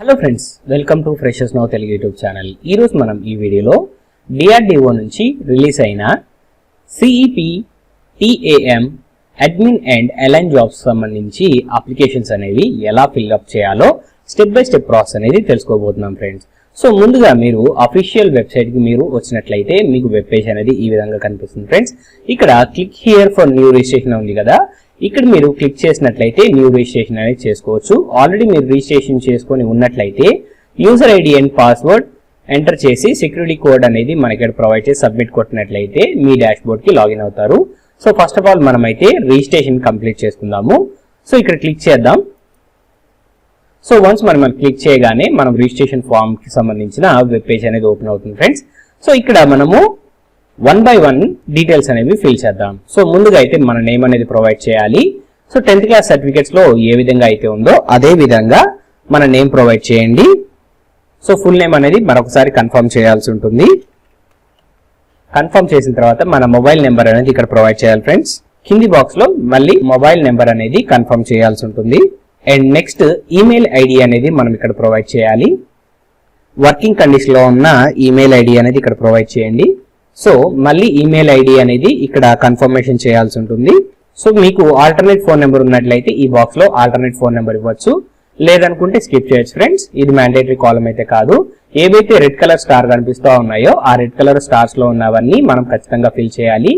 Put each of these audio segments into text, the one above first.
Hello friends, welcome to freshers now Telugu YouTube channel. ఈరోజు మనం ఈ వీడియోలో DRDO నుంచి రిలీజ్ అయిన CEP TAM admin and align jobs సంబంధించి అప్లికేషన్స్ అనేవి ఎలా ఫిల్అప్ చేయాలో స్టెప్ బై స్టెప్ ప్రాసెస్ అనేది తెలుసుకోబోతున్నాం ఫ్రెండ్స్. సో ముందుగా మీరు అఫీషియల్ వెబ్సైట్కి మీరు వచ్చినట్లయితే మీకు వెబ్ పేజ్ అనేది ఈ విధంగా కనిపిస్తుంది ఫ్రెండ్స్. ఇక్కడ click here for new registration ఉంది కదా, ఇక్కడ మీరు క్లిక్ చేసినట్లయితే న్యూ రిజిస్ట్రేషన్ అనేది చేసుకోవచ్చు. ఆల్రెడీ మీరు రిజిస్ట్రేషన్ చేసుకొని ఉన్నట్లయితే user ID and password enter చేసి సెక్యూరిటీ కోడ్ అనేది మనకి ఇక్కడ ప్రొవైడ్ చేసి సబ్మిట్ కొట్టినట్లయితే మీ డాష్ బోర్డ్కి లాగిన్ అవుతారు. సో ఫస్ట్ ఆఫ్ ఆల్ మనమైతే రిజిస్ట్రేషన్ కంప్లీట్ చేసుకుందాము. సో ఇక్కడ క్లిక్ చేద్దాం. సో వన్స్ మనం క్లిక్ చేయగానే మనం రిజిస్ట్రేషన్ ఫామ్ కి సంబంధించిన వెబ్ పేజ్ అనేది ఓపెన్ అవుతుంది ఫ్రెండ్స్. సో ఇక్కడ మనము 1 by 1 డీటెయిల్స్ అనేవి ఫిల్ చేద్దాం. సో ముందుగా అయితే మన నేమ్ అనేది ప్రొవైడ్ చేయాలి. సో 10th క్లాస్ సర్టిఫికేట్స్ లో ఏ విధంగా అయితే ఉందో అదే విధంగా మన నేమ్ ప్రొవైడ్ చేయండి. సో ఫుల్ నేమ్ అనేది మరొకసారి కన్ఫర్మ్ చేయాల్సి ఉంటుంది. కన్ఫర్మ్ చేసిన తర్వాత మన మొబైల్ నెంబర్ అనేది ఇక్కడ ప్రొవైడ్ చేయాలి ఫ్రెండ్స్. కింది బాక్స్ లో మళ్ళీ మొబైల్ నెంబర్ అనేది కన్ఫర్మ్ చేయాల్సి ఉంటుంది. అండ్ నెక్స్ట్ ఈమెయిల్ ఐడి అనేది మనం ఇక్కడ ప్రొవైడ్ చేయాలి. వర్కింగ్ కండిషన్ లో ఉన్న ఈమెయిల్ ఐడి అనేది ఇక్కడ ప్రొవైడ్ చేయండి. సో మళ్ళీ ఈమెయిల్ ఐడి అనేది ఇక్కడ కన్ఫర్మేషన్ చేయాల్సి ఉంటుంది. సో మీకు ఆల్టర్నేట్ ఫోన్ నెంబర్ ఉన్నట్లయితే ఈ బాక్స్ లో ఆల్టర్నేట్ ఫోన్ నెంబర్ ఇవ్వచ్చు, లేదనుకుంటే స్కిప్ చేయొచ్చు ఫ్రెండ్స్. ఇది మ్యాండేటరీ కాలం అయితే కాదు. ఏవైతే రెడ్ కలర్ స్టార్ కనిపిస్తూ ఉన్నాయో ఆ రెడ్ కలర్ స్టార్స్ లో ఉన్నవన్నీ మనం ఖచ్చితంగా ఫిల్ చేయాలి.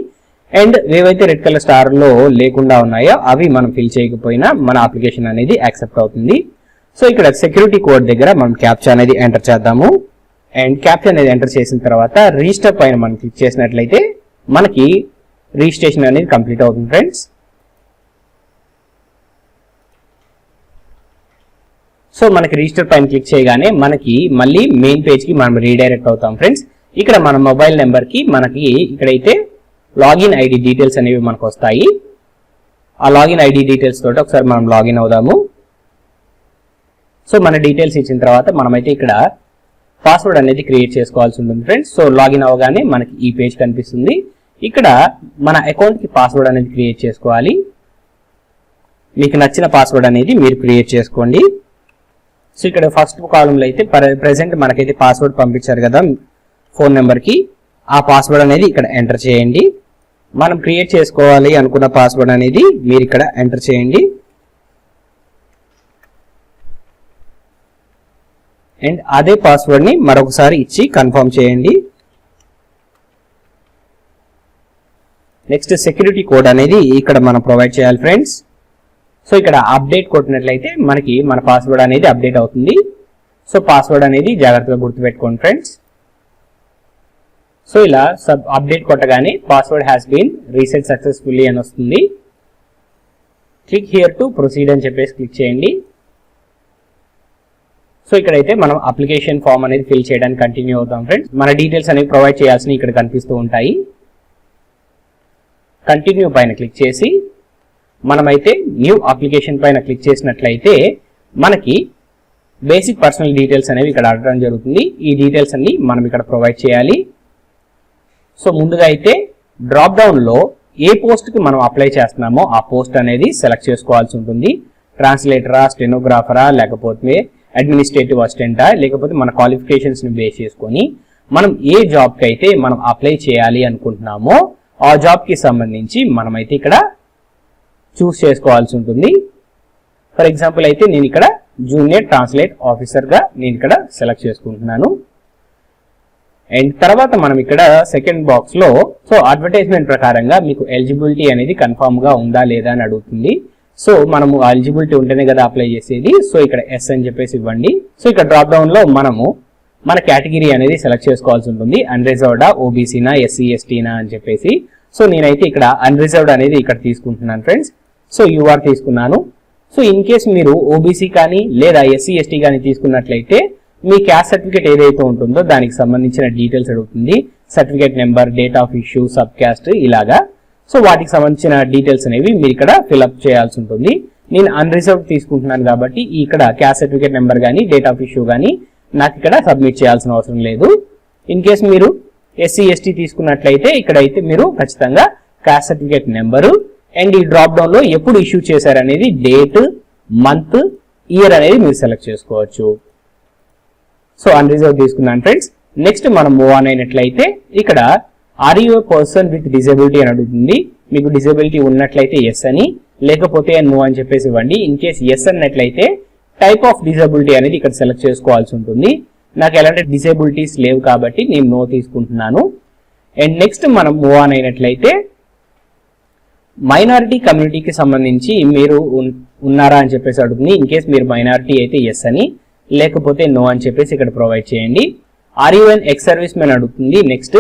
అండ్ ఏవైతే రెడ్ కలర్ స్టార్ లో లేకుండా ఉన్నాయో అవి మనం ఫిల్ చేయకపోయినా మన అప్లికేషన్ అనేది యాక్సెప్ట్ అవుతుంది. సో ఇక్కడ సెక్యూరిటీ కోడ్ దగ్గర మనం క్యాప్చా అనేది ఎంటర్ చేద్దాము. అండ్ క్యాప్చా అనేది ఎంటర్ చేసిన తర్వాత రిజిస్టర్ పైన మనం క్లిక్ చేసినట్లయితే మనకి రిజిస్ట్రేషన్ అనేది కంప్లీట్ అవుతుంది ఫ్రెండ్స్. సో మనకి రిజిస్టర్ పైన క్లిక్ చేయగానే మనకి మళ్ళీ మెయిన్ పేజ్ కి మనం రీడైరెక్ట్ అవుతాం ఫ్రెండ్స్. ఇక్కడ మన మొబైల్ నెంబర్ కి మనకి ఇక్కడైతే లాగిన్ ఐడి డీటెయిల్స్ అనేవి మనకు వస్తాయి. ఆ లాగిన్ ఐడి డీటెయిల్స్ తోటి ఒకసారి మనం లాగిన్ అవుదాము. సో మన డీటెయిల్స్ ఇచ్చిన తర్వాత మనమైతే ఇక్కడ పాస్వర్డ్ అనేది క్రియేట్ చేసుకోవాల్సి ఉంటుంది ఫ్రెండ్స్. సో లాగిన్ అవగానే మనకి ఈ పేజ్ కనిపిస్తుంది. ఇక్కడ మన అకౌంట్ కి పాస్వర్డ్ అనేది క్రియేట్ చేసుకోవాలి. మీకు నచ్చిన పాస్వర్డ్ అనేది మీరు క్రియేట్ చేసుకోండి. సో ఇక్కడ ఫస్ట్ కాలంలో అయితే ప్రెసెంట్ మనకైతే పాస్వర్డ్ పంపించారు కదా ఫోన్ నెంబర్ కి, ఆ పాస్వర్డ్ అనేది ఇక్కడ ఎంటర్ చేయండి. మనం క్రియేట్ చేసుకోవాలి అనుకున్న పాస్వర్డ్ అనేది మీరు ఇక్కడ ఎంటర్ చేయండి. అండ్ అదే పాస్వర్డ్ ని మరొకసారి ఇచ్చి కన్ఫర్మ్ చేయండి. నెక్స్ట్ సెక్యూరిటీ కోడ్ అనేది ఇక్కడ మనం ప్రొవైడ్ చేయాలి ఫ్రెండ్స్. సో ఇక్కడ అప్డేట్ కొట్టినట్లయితే మనకి మన పాస్వర్డ్ అనేది అప్డేట్ అవుతుంది. సో పాస్వర్డ్ అనేది జాగ్రత్తగా గుర్తుపెట్టుకోండి ఫ్రెండ్స్. సో ఇలా అప్డేట్ కొట్టగానే password has been reset successfully అని వస్తుంది. క్లిక్ హియర్ టు ప్రొసీడ్ అని చెప్పేసి క్లిక్ చేయండి. సో ఇక్కడైతే మనం అప్లికేషన్ ఫామ్ అనేది ఫిల్ చేయడానికి కంటిన్యూ అవుతాం ఫ్రెండ్స్. మన డీటెయిల్స్ అనేవి ప్రొవైడ్ చేయాల్సినవి ఇక్కడ కనిపిస్తూ ఉంటాయి. కంటిన్యూ పైన క్లిక్ చేసి మనమైతే న్యూ అప్లికేషన్ పైన క్లిక్ చేసినట్లయితే మనకి బేసిక్ పర్సనల్ డీటెయిల్స్ అనేవి ఇక్కడ అడగడం జరుగుతుంది. ఈ డీటెయిల్స్ అన్ని మనం ఇక్కడ ప్రొవైడ్ చేయాలి. సో ముందుగా అయితే డ్రాప్ డౌన్ లో ఏ పోస్ట్ కి మనం అప్లై చేస్తున్నామో ఆ పోస్ట్ అనేది సెలెక్ట్ చేసుకోవాల్సి ఉంటుంది. ట్రాన్స్లేటరా, స్టెనోగ్రాఫరా, లేకపోతే అడ్మినిస్ట్రేటివ్ అసిస్టెంటా, లేకపోతే మన క్వాలిఫికేషన్స్ ని బేస్ చేసుకొని మనం ఏ జాబ్ కి అయితే మనం అప్లై చేయాలి అనుకుంటున్నామో ఆ జాబ్ కి సంబంధించి మనమైతే ఇక్కడ చూస్ చేసుకోవాల్సి ఉంటుంది. ఫర్ ఎగ్జాంపుల్ అయితే నేను ఇక్కడ జూనియర్ ట్రాన్స్లేట్ ఆఫీసర్ గా నేను ఇక్కడ సెలెక్ట్ చేసుకుంటున్నాను. అండ్ తర్వాత మనం ఇక్కడ సెకండ్ బాక్స్ లో సో అడ్వర్టైజ్మెంట్ ప్రకారంగా మీకు ఎలిజిబిలిటీ అనేది కన్ఫర్మ్ గా ఉందా లేదా అని అడుగుతుంది. సో మనము ఎలిజిబిలిటీ ఉంటేనే కదా అప్లై చేసేది. సో ఇక్కడ ఎస్ అని చెప్పేసి ఇవ్వండి. సో ఇక్కడ డ్రాప్ డౌన్ లో మనము మన కేటగిరీ అనేది సెలెక్ట్ చేసుకోవాల్సి ఉంటుంది. అన్రిజర్వ్డా, ఓబీసీనా, ఎస్సీ ఎస్టీనా అని చెప్పేసి. సో నేనైతే ఇక్కడ అన్రిజర్వ్డ్ అనేది ఇక్కడ తీసుకుంటున్నాను ఫ్రెండ్స్. సో యూఆర్ తీసుకున్నాను. సో ఇన్ కేస్ మీరు ఓబీసీ కానీ లేదా ఎస్సీ ఎస్టీ కానీ తీసుకున్నట్లయితే మీ క్యాస్ట్ సర్టిఫికేట్ ఏదైతే ఉంటుందో దానికి సంబంధించిన డీటెయిల్స్ అడుగుతుంది. Certificate number, date of issue, sub caste ఇలాగా. సో వాటికి సంబంధించిన డీటెయిల్స్ అనేవి మీరు ఇక్కడ ఫిల్అప్ చేయాల్సి ఉంటుంది. నేను అన్రిజర్వ్డ్ తీసుకుంటున్నాను కాబట్టి ఇక్కడ క్యాస్ట్ సర్టిఫికేట్ నెంబర్ కానీ డేట్ ఆఫ్ ఇష్యూ కానీ నాకు ఇక్కడ సబ్మిట్ చేయాల్సిన అవసరం లేదు. ఇన్ కేస్ మీరు ఎస్సీ ఎస్టీ తీసుకున్నట్లయితే ఇక్కడైతే మీరు ఖచ్చితంగా క్యాస్ట్ సర్టిఫికేట్ నెంబరు అండ్ ఈ డ్రాప్ డౌన్ లో ఎప్పుడు ఇష్యూ చేశారనేది డేట్, మంత్, ఇయర్ అనేది మీరు సెలెక్ట్ చేసుకోవచ్చు. సో అన్రిజర్వ్ తీసుకున్నాను ఫ్రెండ్స్. నెక్స్ట్ మనం మూవ్ ఆన్ అయినట్లయితే ఇక్కడ are you a person with disability అని అడుగుతుంది. మీకు డిజబిలిటీ ఉన్నట్లయితే ఎస్ అని, లేకపోతే నో అని చెప్పేసి ఇవ్వండి. ఇన్ కేస్ ఎస్ అన్నట్లయితే టైప్ ఆఫ్ డిజబిలిటీ అనేది ఇక్కడ సెలెక్ట్ చేసుకోవాల్సి ఉంటుంది. నాకు ఎలాంటి డిసేబిలిటీస్ లేవు కాబట్టి నేను నో తీసుకుంటున్నాను. అండ్ నెక్స్ట్ మనం మూవ్ ఆన్ అయినట్లయితే మైనారిటీ కమ్యూనిటీకి సంబంధించి మీరు ఉన్నారా అని చెప్పేసి అడుగుతుంది. ఇన్ కేస్ మీరు మైనారిటీ అయితే ఎస్ అని, లేకపోతే నో అని చెప్పేసి ఇక్కడ ప్రొవైడ్ చేయండి. Are you an ex service man అడుగుతుంది. నెక్స్ట్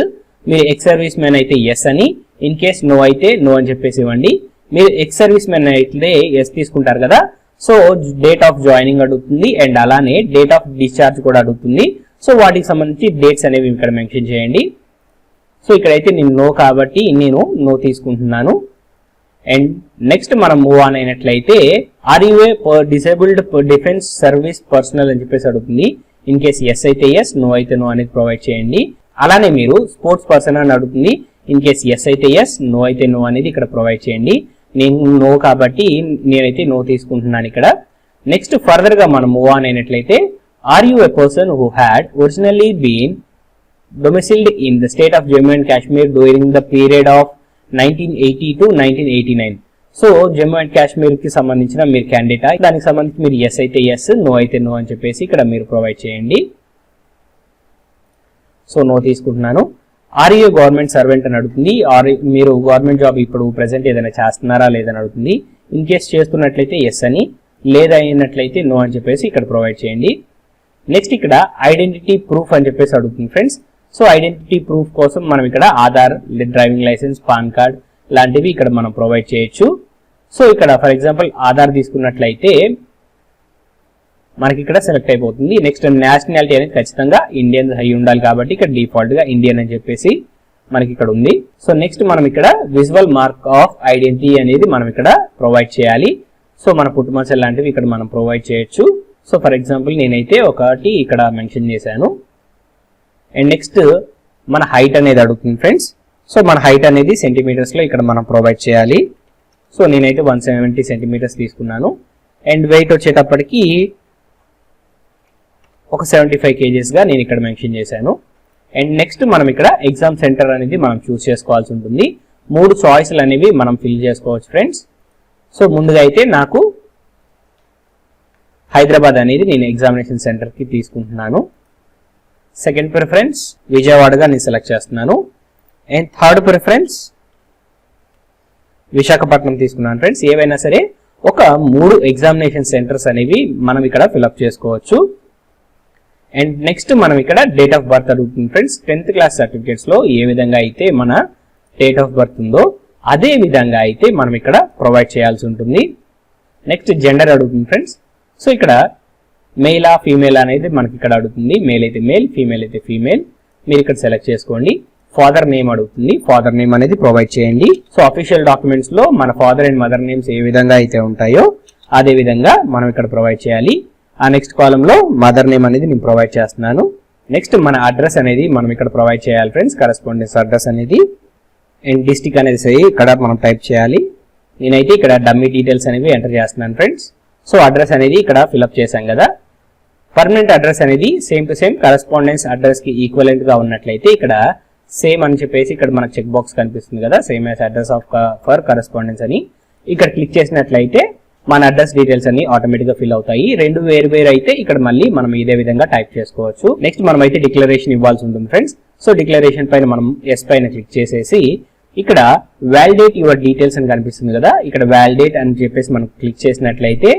మీరు ఎక్స్ సర్వీస్ మ్యాన్ అయితే ఎస్ అని, ఇన్ కేస్ నో అయితే నో అని చెప్పేసి ఇవ్వండి. మీరు ఎక్స్ సర్వీస్ మ్యాన్ అయితే ఎస్ తీసుకుంటారు కదా, సో డేట్ ఆఫ్ జాయినింగ్ అడుగుతుంది అండ్ అలానే డేట్ ఆఫ్ డిశ్చార్జ్ కూడా అడుగుతుంది. సో వాటికి సంబంధించి డేట్స్ అనేవి ఇక్కడ మెన్షన్ చేయండి. సో ఇక్కడైతే నేను నో కాబట్టి నేను నో తీసుకుంటున్నాను. అండ్ నెక్స్ట్ మనం మూవ్ ఆన్ అయినట్లయితే are you a disabled defence service personnel అని చెప్పేసి అడుగుతుంది. ఇన్ కేస్ ఎస్ అయితే ఎస్, నో అయితే నో అనేది ప్రొవైడ్ చేయండి. అలానే మీరు స్పోర్ట్స్ పర్సన్ అని అడుగుతుంది. ఇన్ కేస్ ఎస్ అయితే ఎస్, నో అయితే నో అనేది ఇక్కడ ప్రొవైడ్ చేయండి. నేను నో కాబట్టి నేనైతే నో తీసుకుంటున్నాను ఇక్కడ. నెక్స్ట్ ఫర్దర్ గా మనం మూవ్ ఆన్ అయినట్లయితే are you a person who had originally been domiciled in the state of Jammu and Kashmir during the period of 1980 to 1989. So Jammu and Kashmir కి సంబంధించిన మీరు క్యాండిడేట్, దానికి సంబంధించి మీరు ఎస్ అయితే ఎస్, నో అయితే నో అని చెప్పేసి ఇక్కడ మీరు ప్రొవైడ్ చేయండి. సో నో తీసుకుంటున్నాను. ఆర్ యూ గవర్నమెంట్ సర్వెంట్ అని అడుగుతుంది. ఆర్ మీరు గవర్నమెంట్ జాబ్ ఇప్పుడు ప్రెసెంట్ ఏదైనా చేస్తున్నారా లేదని అడుగుతుంది. ఇన్ కేస్ చేస్తున్నట్లయితే ఎస్ అని, లేదా అయినట్లయితే నో అని చెప్పేసి ఇక్కడ ప్రొవైడ్ చేయండి. నెక్స్ట్ ఇక్కడ ఐడెంటిటీ ప్రూఫ్ అని చెప్పేసి అడుగుతుంది ఫ్రెండ్స్. సో ఐడెంటిటీ ప్రూఫ్ కోసం మనం ఇక్కడ Aadhaar, driving licence, PAN card లాంటివి ఇక్కడ మనం ప్రొవైడ్ చేయొచ్చు. సో ఇక్కడ ఫర్ ఎగ్జాంపుల్ ఆధార్ తీసుకున్నట్లయితే మనకి ఇక్కడ సెలెక్ట్ అయిపోతుంది. నెక్స్ట్ నేషనాలిటీ అనేది ఖచ్చితంగా ఇండియన్ అయి ఉండాలి కాబట్టి ఇక్కడ డిఫాల్ట్ గా ఇండియన్ అని చెప్పేసి మనకి ఇక్కడ ఉంది. సో నెక్స్ట్ మనం ఇక్కడ విజువల్ మార్క్ ఆఫ్ ఐడెంటిటీ అనేది మనం ఇక్కడ ప్రొవైడ్ చేయాలి. సో మన పుట్టుమచ్చలు లాంటివి ఇక్కడ మనం ప్రొవైడ్ చేయొచ్చు. సో ఫర్ ఎగ్జాంపుల్ నేనైతే ఒకటి ఇక్కడ మెన్షన్ చేశాను. అండ్ నెక్స్ట్ మన హైట్ అనేది అడుగుతుంది ఫ్రెండ్స్. సో మన హైట్ అనేది సెంటీమీటర్స్ లో ఇక్కడ మనం ప్రొవైడ్ చేయాలి. సో నేనైతే 170 సెంటీమీటర్స్ తీసుకున్నాను. అండ్ వెయిట్ వచ్చేటప్పటికి ఒక 75 kgs గా నేను ఇక్కడ మెన్షన్ చేశాను. అండ్ నెక్స్ట్ మనం ఇక్కడ ఎగ్జామ్ సెంటర్ అనేది మనం చూస్ చేసుకోవాల్సి ఉంటుంది. 3 చాయిస్లు అనేవి మనం ఫిల్ చేసుకోవచ్చు ఫ్రెండ్స్. సో ముందుగా అయితే నాకు హైదరాబాద్ అనేది నేను ఎగ్జామినేషన్ సెంటర్ కి తీసుకుంటున్నాను. సెకండ్ ప్రిఫరెన్స్ విజయవాడగా నేను సెలెక్ట్ చేస్తున్నాను. అండ్ థర్డ్ ప్రిఫరెన్స్ విశాఖపట్నం తీసుకున్నాను ఫ్రెండ్స్. ఏవైనా సరే ఒక 3 ఎగ్జామినేషన్ సెంటర్స్ అనేవి మనం ఇక్కడ ఫిల్అప్ చేసుకోవచ్చు. అండ్ నెక్స్ట్ మనం ఇక్కడ డేట్ ఆఫ్ బర్త్ అడుగుతుంది ఫ్రెండ్స్. 10th క్లాస్ సర్టిఫికేట్స్ లో ఏ విధంగా అయితే మన డేట్ ఆఫ్ బర్త్ ఉందో అదే విధంగా అయితే మనం ఇక్కడ ప్రొవైడ్ చేయాల్సి ఉంటుంది. నెక్స్ట్ జెండర్ అడుగుతుంది ఫ్రెండ్స్. సో ఇక్కడ మేలా ఫీమేల్ అనేది మనకి ఇక్కడ అడుగుతుంది. మేల్ అయితే మేల్, ఫీమేల్ అయితే ఫీమేల్. మీరు ఇక్కడ సెలెక్ట్ చేసుకోండి. ఫాదర్ నేమ్ అడుగుతుంది. ఫాదర్ నేమ్ అనేది ప్రొవైడ్ చేయండి. సో అఫీషియల్ డాక్యుమెంట్స్ లో మన ఫాదర్ అండ్ మదర్ నేమ్స్ ఏ విధంగా అయితే ఉంటాయో అదే విధంగా మనం ఇక్కడ ప్రొవైడ్ చేయాలి. ఆ నెక్స్ట్ కాలం లో మదర్ నేమ్ అనేది నేను ప్రొవైడ్ చేస్తున్నాను. నెక్స్ట్ మన అడ్రస్ అనేది మనం ఇక్కడ ప్రొవైడ్ చేయాలి ఫ్రెండ్స్. కరెస్పాండెన్స్ అడ్రస్ అనేది అండ్ డిస్ట్రిక్ట్ అనేది ఇక్కడ మనం టైప్ చేయాలి. నేనైతే ఇక్కడ డమ్మీ డీటెయిల్స్ అనేవి ఎంటర్ చేస్తున్నాను ఫ్రెండ్స్. సో అడ్రస్ అనేది ఇక్కడ ఫిల్అప్ చేశాం కదా. పర్మనెంట్ అడ్రస్ అనేది same to same correspondence address కి ఈక్వలెంట్ గా ఉన్నట్లయితే ఇక్కడ సేమ్ అని చెప్పేసి ఇక్కడ మనకు చెక్ బాక్స్ కనిపిస్తుంది కదా, same as address of for correspondence అని. ఇక్కడ క్లిక్ చేసినట్లయితే మన అడ్రస్ డీటెయిల్స్ అన్ని ఆటోమేటిక్ గా ఫిల్ అవుతాయి. రెండు వేరు అయితే ఇక్కడ మళ్ళీ మనం ఇదే విధంగా టైప్ చేసుకోవచ్చు. నెక్స్ట్ మనం అయితే డిక్లరేషన్ ఇవ్వాల్సి ఉంటుంది ఫ్రెండ్స్. సో డిక్లరేషన్ పైన మనం ఎస్ పైన క్లిక్ చేసేసి ఇక్కడ వ్యాలిడేట్ యువర్ డీటెయిల్స్ అని కనిపిస్తుంది కదా, ఇక్కడ వ్యాలిడేట్ అని చెప్పేసి మనం క్లిక్ చేసినట్లయితే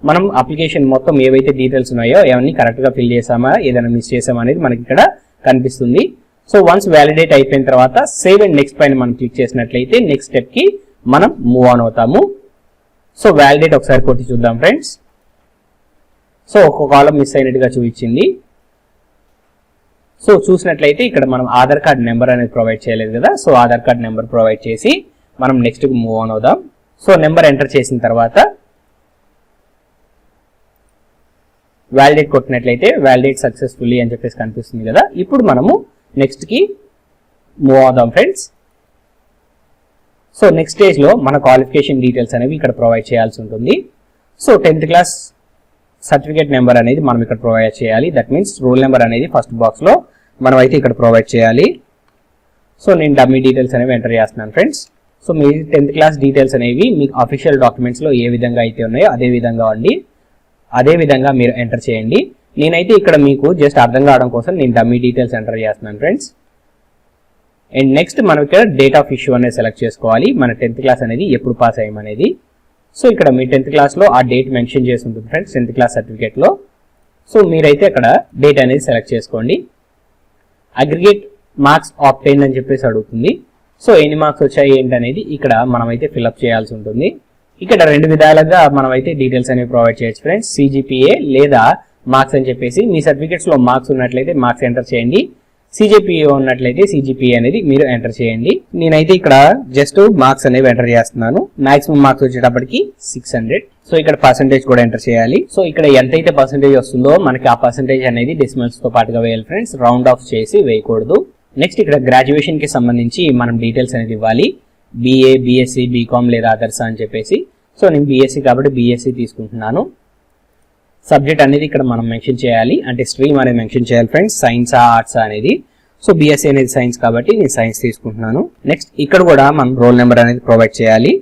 మనం అప్లికేషన్ మొత్తం ఏవైతే డీటెయిల్స్ ఉన్నాయో అవన్నీ కరెక్ట్ గా ఫిల్ చేసామా, ఏదైనా మిస్ చేసామా అనేది మనకి ఇక్కడ కనిపిస్తుంది. సో వన్స్ వ్యాలిడేట్ అయిపోయిన తర్వాత సేవ్ అండ్ నెక్స్ట్ పైన మనం క్లిక్ చేసినట్లయితే నెక్స్ట్ స్టెప్ కి మనం మూవ్ ఆన్ అవుతాము. సో వ్యాలిడేట్ ఒకసారి కొట్టి చూద్దాం ఫ్రెండ్స్. సో ఒక కాలం మిస్ అయినట్టుగా చూపించింది. సో చూసినట్లయితే ఇక్కడ మనం ఆధార్ కార్డ్ నెంబర్ అనేది ప్రొవైడ్ చేయలేదు కదా, so Aadhaar card number provide చేసి మనం నెక్స్ట్ మూవ్ ఆన్ అవుదాం. సో నెంబర్ ఎంటర్ చేసిన తర్వాత వ్యాలిడేట్ కొట్టినట్లయితే వ్యాలిడేట్ సక్సెస్ఫుల్లీ అని చెప్పేసి కనిపిస్తుంది కదా. ఇప్పుడు మనము నెక్స్ట్ కి మూవ్ అవుదాం ఫ్రెండ్స్. సో నెక్స్ట్ స్టేజ్ లో మన క్వాలిఫికేషన్ డీటెయిల్స్ అనేవి ఇక్కడ ప్రొవైడ్ చేయాల్సి ఉంటుంది. So 10th class certificate number అనేది మనం ఇక్కడ ప్రొవైడ్ చేయాలి. దట్ మీన్స్ రోల్ నెంబర్ అనేది ఫస్ట్ బాక్స్లో మనం అయితే ఇక్కడ ప్రొవైడ్ చేయాలి. సో నేను డమ్మీ డీటెయిల్స్ అనేవి ఎంటర్ చేస్తున్నాను ఫ్రెండ్స్. సో మీ 10th క్లాస్ డీటెయిల్స్ అనేవి మీకు అఫీషియల్ డాక్యుమెంట్స్లో ఏ విధంగా అయితే ఉన్నాయో అదే విధంగా మీరు ఎంటర్ చేయండి. నేనైతే ఇక్కడ మీకు జస్ట్ అర్థం కావడం కోసం నేను డమ్మీ డీటెయిల్స్ ఎంటర్ చేస్తున్నాను ఫ్రెండ్స్. అండ్ నెక్స్ట్ మనం ఇక్కడ డేట్ ఆఫ్ ఇష్యూ అనేది సెలెక్ట్ చేసుకోవాలి. మన 10th క్లాస్ అనేది ఎప్పుడు పాస్ అయ్యామనేది. సో ఇక్కడ మీ 10th క్లాస్లో ఆ డేట్ మెన్షన్ చేసి ఉంటుంది ఫ్రెండ్స్ 10th క్లాస్ సర్టిఫికేట్లో. సో మీరైతే అక్కడ డేట్ అనేది సెలెక్ట్ చేసుకోండి. అగ్రిగేట్ మార్క్స్ ఆబ్టైన్ అని చెప్పేసి అడుగుతుంది. సో ఎన్ని మార్క్స్ వచ్చాయి ఏంటనేది ఇక్కడ మనమైతే ఫిల్అప్ చేయాల్సి ఉంటుంది. ఇక్కడ 2 విధాలుగా మనమైతే డీటెయిల్స్ అనేవి ప్రొవైడ్ చేయొచ్చు ఫ్రెండ్స్. సిజిపిఏ లేదా మార్క్స్ అని చెప్పేసి మీ సర్టిఫికేట్స్లో మార్క్స్ ఉన్నట్లయితే మార్క్స్ ఎంటర్ చేయండి. సిజిపిఏ ఉన్నట్లయితే సిజిపిఏ అనేది మీరు ఎంటర్ చేయండి. నేనైతే ఇక్కడ జస్ట్ మార్క్స్ అనేవి ఎంటర్ చేస్తున్నాను. మాక్సిమం మార్క్స్ వచ్చేటప్పటికి 600. సో ఇక్కడ పర్సంటేజ్ కూడా ఎంటర్ చేయాలి. సో ఇక్కడ ఎంతైతే పర్సంటేజ్ వస్తుందో మనకి ఆ పర్సంటేజ్ అనేది డెసిమల్స్ తో పాటుగా వేయాలి ఫ్రెండ్స్. రౌండ్ ఆఫ్ చేసి వేయకూడదు. నెక్స్ట్ ఇక్కడ గ్రాడ్యుయేషన్ కి సంబంధించి మనం డీటెయిల్స్ అనేది ఇవ్వాలి. BA, BSc, BCom లేదా అదర్స్ అని చెప్పేసి. సో నేను BSc కాబట్టి BSc తీసుకుంటున్నాను. సబ్జెక్ట్ అనేది ఇక్కడ మనం మెన్షన్ చేయాలి, అంటే స్ట్రీమ్ అనేది మెన్షన్ చేయాలి ఫ్రెండ్స్. సైన్సా ఆర్ట్స్ అనేది. సో BSc అనేది సైన్స్ కాబట్టి నేను సైన్స్ తీసుకుంటున్నాను. నెక్స్ట్ ఇక్కడ కూడా మనం రోల్ నెంబర్ అనేది ప్రొవైడ్ చేయాలి.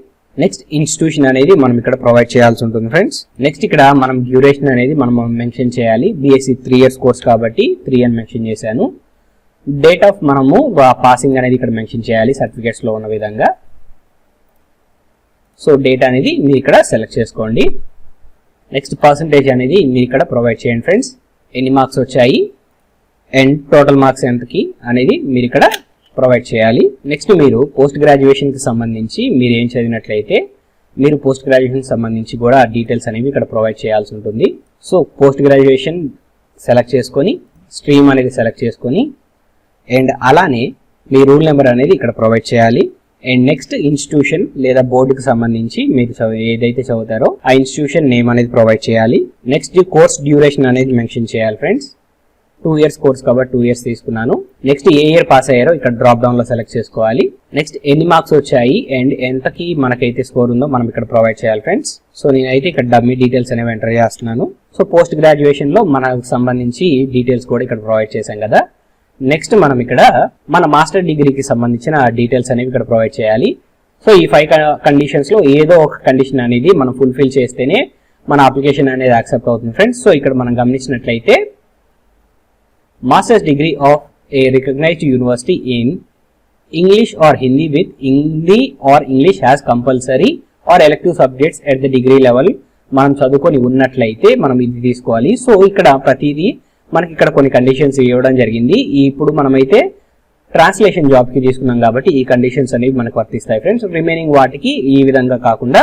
నెక్స్ట్ ఇన్స్టిట్యూషన్ అనేది మనం ఇక్కడ ప్రొవైడ్ చేయాల్సి ఉంటుంది ఫ్రెండ్స్. నెక్స్ట్ ఇక్కడ మనం డ్యూరేషన్ అనేది మనం మెన్షన్ చేయాలి. BSc 3 years కోర్స్ కాబట్టి 3 అని మెన్షన్ చేశాను. డేట్ ఆఫ్ మనము పాసింగ్ అనేది ఇక్కడ మెన్షన్ చేయాలి సర్టిఫికేట్స్ లో ఉన్న విధంగా. సో డేట్ అనేది మీరు ఇక్కడ సెలెక్ట్ చేసుకోండి. నెక్స్ట్ పర్సంటేజ్ అనేది మీరు ఇక్కడ ప్రొవైడ్ చేయండి ఫ్రెండ్స్. ఎన్ని మార్క్స్ వచ్చాయి అండ్ టోటల్ మార్క్స్ ఎంతకి అనేది మీరు ఇక్కడ ప్రొవైడ్ చేయాలి. నెక్స్ట్ మీరు పోస్ట్ గ్రాడ్యుయేషన్కి సంబంధించి మీరు ఏం చదివినట్లయితే మీరు పోస్ట్ గ్రాడ్యుయేషన్ సంబంధించి కూడా డీటెయిల్స్ అనేవి ఇక్కడ ప్రొవైడ్ చేయాల్సి ఉంటుంది. సో పోస్ట్ గ్రాడ్యుయేషన్ సెలెక్ట్ చేసుకొని స్ట్రీమ్ అనేది సెలెక్ట్ చేసుకొని అండ్ అలానే మీ రూల్ నెంబర్ అనేది ఇక్కడ ప్రొవైడ్ చేయాలి. అండ్ నెక్స్ట్ ఇన్స్టిట్యూషన్ లేదా బోర్డుకి సంబంధించి మీరు ఏదైతే చదువుతారో ఆ ఇన్స్టిట్యూషన్ నేమ్ అనేది ప్రొవైడ్ చేయాలి. నెక్స్ట్ కోర్స్ డ్యూరేషన్ అనేది మెన్షన్ చేయాలి ఫ్రెండ్స్. 2 years కోర్స్ కాబట్టి 2 years తీసుకున్నాను. నెక్స్ట్ ఏ ఇయర్ పాస్ అయ్యారో ఇక్కడ డ్రాప్ డౌన్ లో సెలెక్ట్ చేసుకోవాలి. నెక్స్ట్ ఎన్ని మార్క్స్ వచ్చాయి అండ్ ఎంతకి మనకైతే స్కోర్ ఉందో మనం ఇక్కడ ప్రొవైడ్ చేయాలి ఫ్రెండ్స్. సో నేనైతే ఇక్కడ డమ్మీ డీటెయిల్స్ అనేవి ఎంటర్ చేస్తున్నాను. సో పోస్ట్ గ్రాడ్యుయేషన్ లో మనకు సంబంధించి డీటెయిల్స్ కూడా ఇక్కడ ప్రొవైడ్ చేశాం కదా. నెక్స్ట్ మనం ఇక్కడ మన మాస్టర్ డిగ్రీకి సంబంధించిన డీటెయిల్స్ అనేవి ఇక్కడ ప్రొవైడ్ చేయాలి. సో ఈ 5 కండిషన్స్ లో ఏదో ఒక కండిషన్ అనేది మనం ఫుల్ఫిల్ చేస్తేనే మన అప్లికేషన్ అనేది యాక్సెప్ట్ అవుతుంది ఫ్రెండ్స్. సో ఇక్కడ మనం గమనించినట్లయితే masters degree of a recognised university in English or Hindi with Hindi or English has compulsory or elective subjects at the degree level మనం చదువుకొని ఉన్నట్లయితే మనం ఇది తీసుకోవాలి. సో ఇక్కడ ప్రతిదీ మనకి ఇక్కడ కొన్ని కండిషన్స్ ఇవ్వడం జరిగింది. ఇప్పుడు మనమైతే ట్రాన్స్లేషన్ జాబ్కి తీసుకున్నాం కాబట్టి ఈ కండిషన్స్ అనేవి మనకు వర్తిస్తాయి ఫ్రెండ్స్. రిమైనింగ్ వాటికి ఈ విధంగా కాకుండా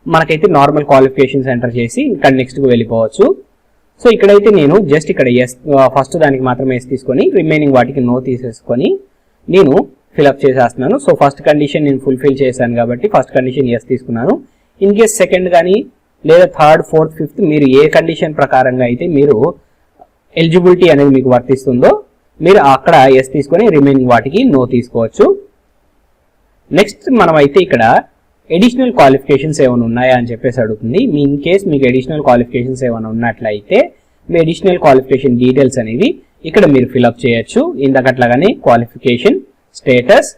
మనకైతే నార్మల్ క్వాలిఫికేషన్స్ ఎంటర్ చేసి ఇక్కడ నెక్స్ట్కి వెళ్ళిపోవచ్చు. సో ఇక్కడైతే నేను జస్ట్ ఇక్కడ ఎస్ ఫస్ట్ దానికి మాత్రమే ఎస్ తీసుకొని రిమైనింగ్ వాటికి నో తీసేసుకొని నేను ఫిల్అప్ చేసేస్తున్నాను. సో ఫస్ట్ కండిషన్ నేను ఫుల్ఫిల్ చేశాను కాబట్టి ఫస్ట్ కండిషన్ ఎస్ తీసుకున్నాను. ఇన్ కేస్ సెకండ్ కానీ లేదా థర్డ్, ఫోర్త్, ఫిఫ్త్ మీరు ఏ కండిషన్ ప్రకారంగా అయితే మీరు ఎలిజిబిలిటీ అనేది మీకు వర్తిస్తుందో మీరు అక్కడ ఎస్ తీసుకొని రిమైనింగ్ వాటికి నో తీసుకోవచ్చు. నెక్స్ట్ మనం అయితే ఇక్కడ ఎడిషనల్ క్వాలిఫికేషన్స్ ఏమైనా ఉన్నాయా అని చెప్పేసి అడుగుతుంది. ఇన్ కేస్ మీకు ఎడిషనల్ క్వాలిఫికేషన్స్ ఏమైనా ఉన్నట్లయితే మీ ఎడిషనల్ క్వాలిఫికేషన్ డీటెయిల్స్ అనేవి ఇక్కడ మీరు ఫిల్అప్ చేయొచ్చు. ఇంతకట్లాగానే qualification status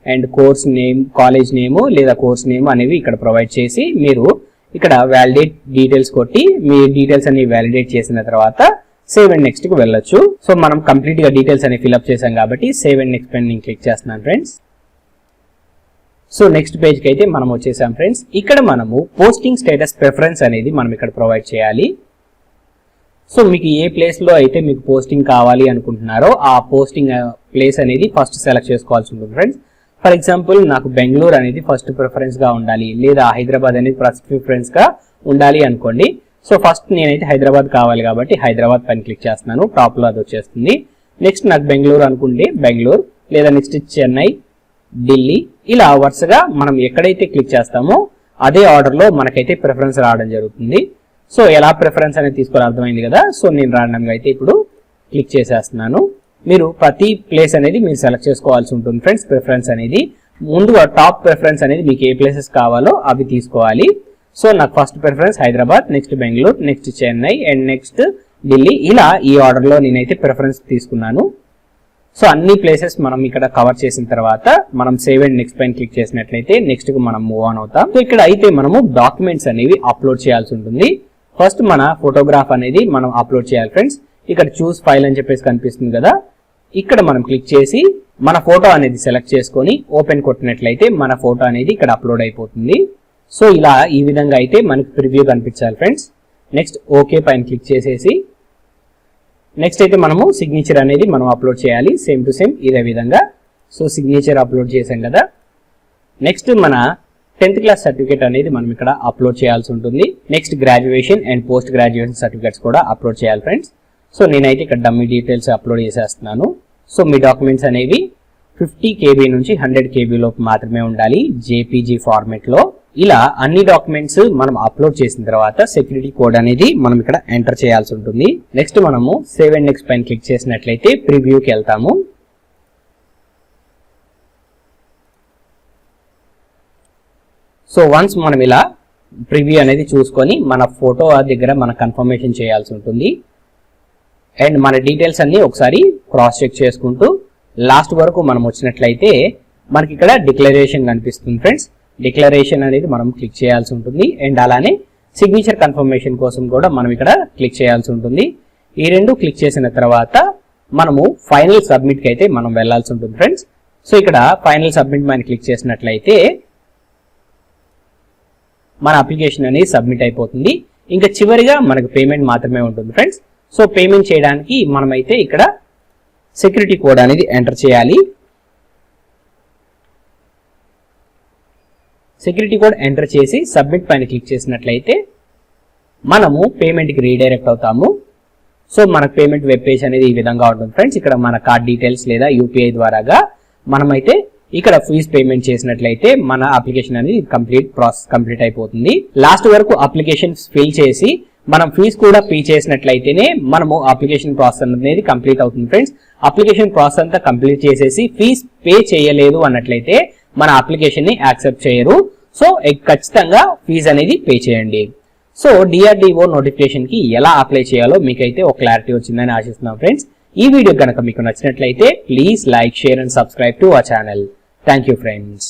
and course name, college name లేదా కోర్స్ నేమ్ అనేవి ఇక్కడ ప్రొవైడ్ చేసి మీరు ఇక్కడ వ్యాలిడేట్ డీటెయిల్స్ కొట్టి మీ డీటెయిల్స్ అనేవి వ్యాలిడేట్ చేసిన తర్వాత సేవ్ అండ్ నెక్స్ట్ కి వెళ్ళొచ్చు. సో మనం కంప్లీట్ గా డీటెయిల్స్ అనేవి ఫిల్అప్ చేసాం కాబట్టి సేవ్ అండ్ నెక్స్ట్ పైన నేను క్లిక్ చేస్తున్నాను ఫ్రెండ్స్. సో నెక్స్ట్ పేజ్ కి అయితే మనం వచ్చేసాం ఫ్రెండ్స్. ఇక్కడ మనము పోస్టింగ్ స్టేటస్ ప్రిఫరెన్స్ అనేది మనం ఇక్కడ ప్రొవైడ్ చేయాలి. సో మీకు ఏ ప్లేస్ లో అయితే మీకు పోస్టింగ్ కావాలి అనుకుంటున్నారో ఆ పోస్టింగ్ ప్లేస్ అనేది ఫస్ట్ సెలెక్ట్ చేసుకోవాల్సి ఉంటుంది ఫ్రెండ్స్. ఫర్ ఎగ్జాంపుల్ నాకు బెంగళూరు అనేది ఫస్ట్ ప్రిఫరెన్స్ గా ఉండాలి లేదా హైదరాబాద్ అనేది ఫస్ట్ ప్రిఫరెన్స్ గా ఉండాలి అనుకోండి. సో ఫస్ట్ నేనైతే హైదరాబాద్ కావాలి కాబట్టి హైదరాబాద్ పైన క్లిక్ చేస్తున్నాను. టాప్ లో అది వచ్చేస్తుంది. నెక్స్ట్ నాకు బెంగళూరు అనుకుంటే బెంగళూరు లేదా నెక్స్ట్ చెన్నై, ఢిల్లీ ఇలా వరుసగా మనం ఎక్కడైతే క్లిక్ చేస్తామో అదే ఆర్డర్ లో మనకైతే ప్రిఫరెన్స్ రావడం జరుగుతుంది. సో ఎలా ప్రిఫరెన్స్ అనేది తీసుకోవాలి అర్థమైంది కదా. సో నేను రాండమ్ గా అయితే ఇప్పుడు క్లిక్ చేసేస్తున్నాను. మీరు ప్రతి ప్లేస్ అనేది మీరు సెలెక్ట్ చేసుకోవాల్సి ఉంటుంది ఫ్రెండ్స్. ప్రిఫరెన్స్ అనేది ముందుగా టాప్ ప్రిఫరెన్స్ అనేది మీకు ఏ ప్లేసెస్ కావాలో అవి తీసుకోవాలి. సో నాకు first preference Hyderabad, next Bengaluru, next Chennai and next Delhi. ఇలా ఈ ఆర్డర్లో నేనైతే ప్రిఫరెన్స్ తీసుకున్నాను. సో అన్ని ప్లేసెస్ మనం ఇక్కడ కవర్ చేసిన తర్వాత మనం సేవ్ అండ్ నెక్స్ట్ పైన క్లిక్ చేసినట్లయితే నెక్స్ట్ కు మనం మూవ్ ఆన్ అవుతాం. సో ఇక్కడ అయితే మనము డాక్యుమెంట్స్ అనేవి అప్లోడ్ చేయాల్సి ఉంటుంది. ఫస్ట్ మన ఫోటోగ్రాఫ్ అనేది మనం అప్లోడ్ చేయాలి ఫ్రెండ్స్. ఇక్కడ చూస్ ఫైల్ అని చెప్పేసి కనిపిస్తుంది కదా, ఇక్కడ మనం క్లిక్ చేసి మన ఫోటో అనేది సెలెక్ట్ చేసుకొని ఓపెన్ కొట్టినట్లయితే మన ఫోటో అనేది ఇక్కడ అప్లోడ్ అయిపోతుంది. సో ఇలా ఈ విధంగా అయితే మనకి ప్రివ్యూ కనిపించాలి ఫ్రెండ్స్. నెక్స్ట్ ఓకే పైన క్లిక్ చేసేసి నెక్స్ట్ అయితే మనము సిగ్నేచర్ అనేది మనం అప్లోడ్ చేయాలి. సేమ్ టు సేమ్ ఇదే విధంగా. సో సిగ్నేచర్ అప్లోడ్ చేసాం కదా. నెక్స్ట్ మన 10th క్లాస్ సర్టిఫికేట్ అనేది మనం ఇక్కడ అప్లోడ్ చేయాల్సి ఉంటుంది. Next graduation and post graduation certificates కూడా అప్లోడ్ చేయాలి ఫ్రెండ్స్. సో నేనైతే ఇక్కడ డమ్మీ డీటెయిల్స్ అప్లోడ్ చేసేస్తున్నాను. సో మీ డాక్యుమెంట్స్ అనేవి 50 KB నుంచి 100 KB లోపు మాత్రమే ఉండాలి జేపీజీ ఫార్మేట్ లో. ఇలా అన్ని డాక్యుమెంట్స్ మనం అప్లోడ్ చేసిన తర్వాత సెక్యూరిటీ కోడ్ అనేది మనం ఇక్కడ ఎంటర్ చేయాల్సి ఉంటుంది. నెక్స్ట్ మనము సేవ్ అండ్ నెక్స్ట్ పైన క్లిక్ చేసినట్లయితే ప్రివ్యూకి వెళ్తాము. సో వన్స్ మనం ఇలా ప్రివ్యూ అనేది చూసుకొని మన ఫోటో దగ్గర మన కన్ఫర్మేషన్ చేయాల్సి ఉంటుంది. అండ్ మన డీటెయిల్స్ అన్ని ఒకసారి క్రాస్ చెక్ చేసుకుంటూ లాస్ట్ వరకు మనం వచ్చినట్లయితే మనకి ఇక్కడ డిక్లరేషన్ కనిపిస్తుంది ఫ్రెండ్స్. డిక్లరేషన్ అనేది మనం క్లిక్ చేయాల్సి ఉంటుంది. అండ్ అలానే సిగ్నేచర్ కన్ఫర్మేషన్ కోసం కూడా మనం ఇక్కడ క్లిక్ చేయాల్సి ఉంటుంది. ఈ రెండు క్లిక్ చేసిన తర్వాత మనము ఫైనల్ సబ్మిట్కి అయితే మనం వెళ్లాల్సి ఉంటుంది ఫ్రెండ్స్. సో ఇక్కడ ఫైనల్ సబ్మిట్ పైన క్లిక్ చేసినట్లయితే మన అప్లికేషన్ అనేది సబ్మిట్ అయిపోతుంది. ఇంకా చివరిగా మనకు పేమెంట్ మాత్రమే ఉంటుంది ఫ్రెండ్స్. సో పేమెంట్ చేయడానికి మనమైతే ఇక్కడ సెక్యూరిటీ కోడ్ అనేది ఎంటర్ చేయాలి. సెక్యూరిటీ కోడ్ ఎంటర్ చేసి సబ్మిట్ పైన క్లిక్ చేసినట్లయితే మనము పేమెంట్కి రీడైరెక్ట్ అవుతాము. సో మనకు పేమెంట్ వెబ్ పేజ్ అనేది ఈ విధంగా ఉంటుంది ఫ్రెండ్స్. ఇక్కడ మన కార్డ్ డీటెయిల్స్ లేదా యూపీఐ ద్వారాగా మనమైతే ఇక్కడ ఫీజ్ పేమెంట్ చేసినట్లయితే మన అప్లికేషన్ అనేది కంప్లీట్ అయిపోతుంది. లాస్ట్ వరకు అప్లికేషన్ ఫిల్ చేసి మనం ఫీజ్ కూడా పే చేసినట్లయితేనే మనము అప్లికేషన్ ప్రాసెస్ అనేది కంప్లీట్ అవుతుంది ఫ్రెండ్స్. అప్లికేషన్ ప్రాసెస్ అంతా కంప్లీట్ చేసేసి ఫీజ్ పే చేయలేదు అన్నట్లయితే మన అప్లికేషన్ ని యాక్సెప్ట్ చేయరు. సో ఖచ్చితంగా ఫీజ్ అనేది పే చేయండి. సో DRDO నోటిఫికేషన్ కి ఎలా అప్లై చేయాలో మీకైతే ఒక క్లారిటీ వచ్చిందని ఆశిస్తున్నాం ఫ్రెండ్స్. ఈ వీడియో కనుక మీకు నచ్చినట్లయితే please like, share and subscribe to our channel. Thank you friends.